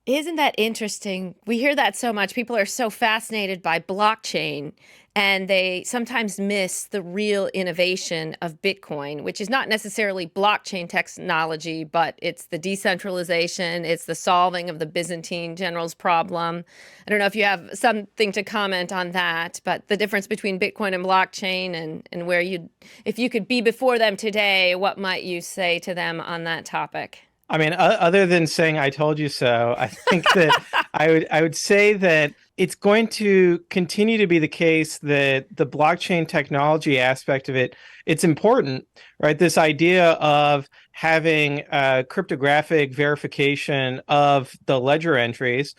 Isn't that interesting? We hear that so much. People are so fascinated by blockchain, and they sometimes miss the real innovation of Bitcoin, which is not necessarily blockchain technology, but it's the decentralization, it's the solving of the Byzantine generals problem. I don't know if you have something to comment on that, but the difference between Bitcoin and blockchain and where you, if you could be before them today, what might you say to them on that topic? I mean, other than saying "I told you so," I think that I would say that it's going to continue to be the case that the blockchain technology aspect of it's important, right? This idea of having cryptographic verification of the ledger entries,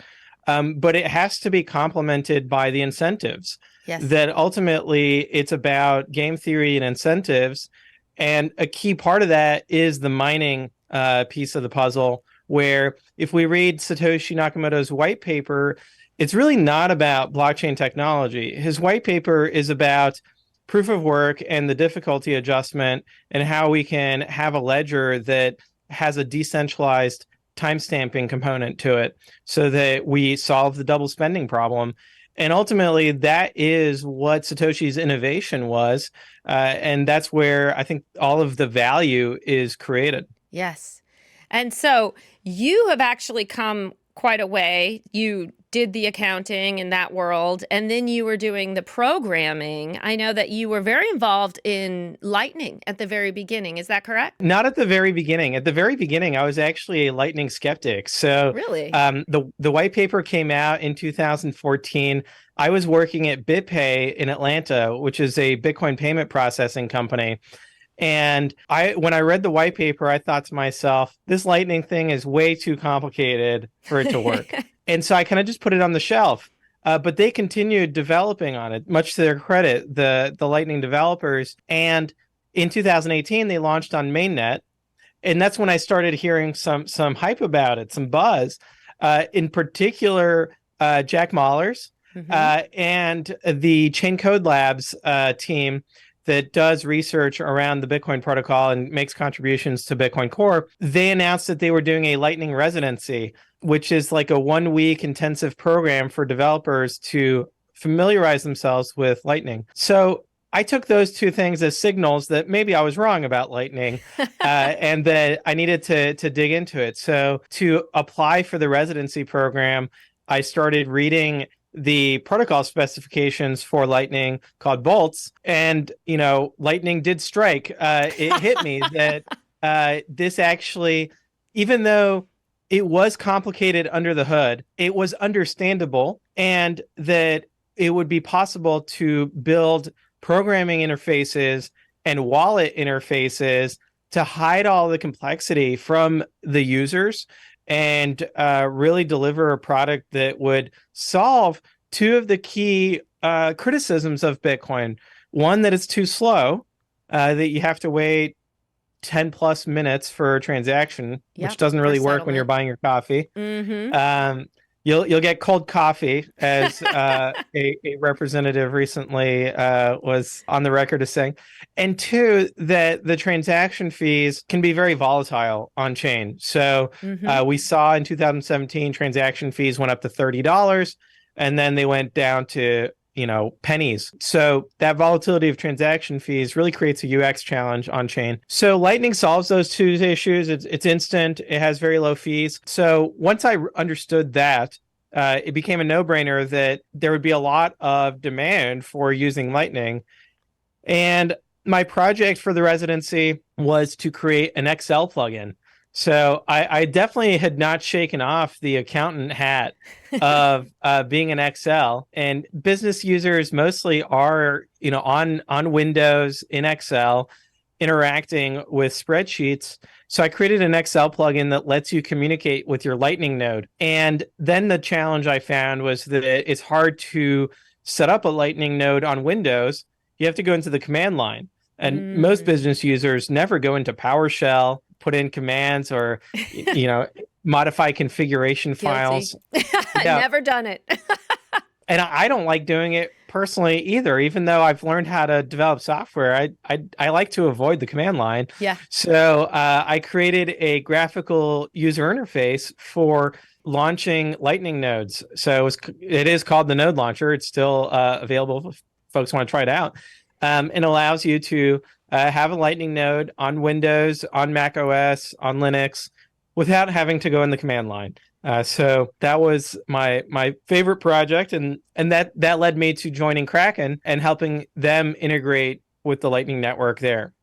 but it has to be complemented by the incentives. Yes. That ultimately it's about game theory and incentives, and a key part of that is the mining piece of the puzzle, where if we read Satoshi Nakamoto's white paper, it's really not about blockchain technology. His white paper is about proof of work and the difficulty adjustment and how we can have a ledger that has a decentralized timestamping component to it so that we solve the double spending problem. And ultimately, that is what Satoshi's innovation was. And that's where I think all of the value is created. Yes. And so you have actually come quite a way. You did the accounting in that world, and then you were doing the programming. I know that you were very involved in Lightning at the very beginning. Is that correct? Not at the very beginning. At the very beginning, I was actually a Lightning skeptic. So Really? the white paper came out in 2014. I was working at BitPay in Atlanta, which is a Bitcoin payment processing company. And when I read the white paper, I thought to myself, this Lightning thing is way too complicated for it to work. And so I kind of just put it on the shelf. But they continued developing on it, much to their credit, the Lightning developers. And in 2018, they launched on mainnet. And that's when I started hearing some hype about it, some buzz. In particular, Jack Mallers and the Chain Code Labs team that does research around the Bitcoin protocol and makes contributions to Bitcoin Core, they announced that they were doing a Lightning residency, which is like a 1 week intensive program for developers to familiarize themselves with Lightning. So I took those two things as signals that maybe I was wrong about Lightning and that I needed to dig into it. So to apply for the residency program, I started reading the protocol specifications for Lightning called bolts. And, Lightning did strike. It hit me that this actually, even though it was complicated under the hood, it was understandable, and that it would be possible to build programming interfaces and wallet interfaces to hide all the complexity from the users and really deliver a product that would solve two of the key criticisms of Bitcoin. One, that it's too slow, that you have to wait 10 plus minutes for a transaction, which Yep, doesn't for really work when you're settlement. buying your coffee. Mm-hmm. You'll get cold coffee, as a representative recently was on the record as saying. And two, that the transaction fees can be very volatile on chain. So Mm-hmm. we saw in 2017 transaction fees went up to $30, and then they went down to pennies. So that volatility of transaction fees really creates a UX challenge on chain. So Lightning solves those two issues. It's instant. It has very low fees. So once I understood that, it became a no-brainer that there would be a lot of demand for using Lightning. And my project for the residency was to create an Excel plugin. So I definitely had not shaken off the accountant hat of being an Excel, and business users mostly are, on Windows in Excel, interacting with spreadsheets. So I created an Excel plugin that lets you communicate with your Lightning node. And then the challenge I found was that it's hard to set up a Lightning node on Windows. You have to go into the command line. And most Mm. business users never go into PowerShell, put in commands, or modify configuration Guilty. files. Yeah, Never done it. and I don't like doing it personally either. Even though I've learned how to develop software, I like to avoid the command line. Yeah. So I created a graphical user interface for launching Lightning nodes. So it is called the Node Launcher. It's still available if folks want to try it out. And allows you to have a Lightning node on Windows, on Mac OS, on Linux, without having to go in the command line. So that was my favorite project, and that led me to joining Kraken and helping them integrate with the Lightning Network there.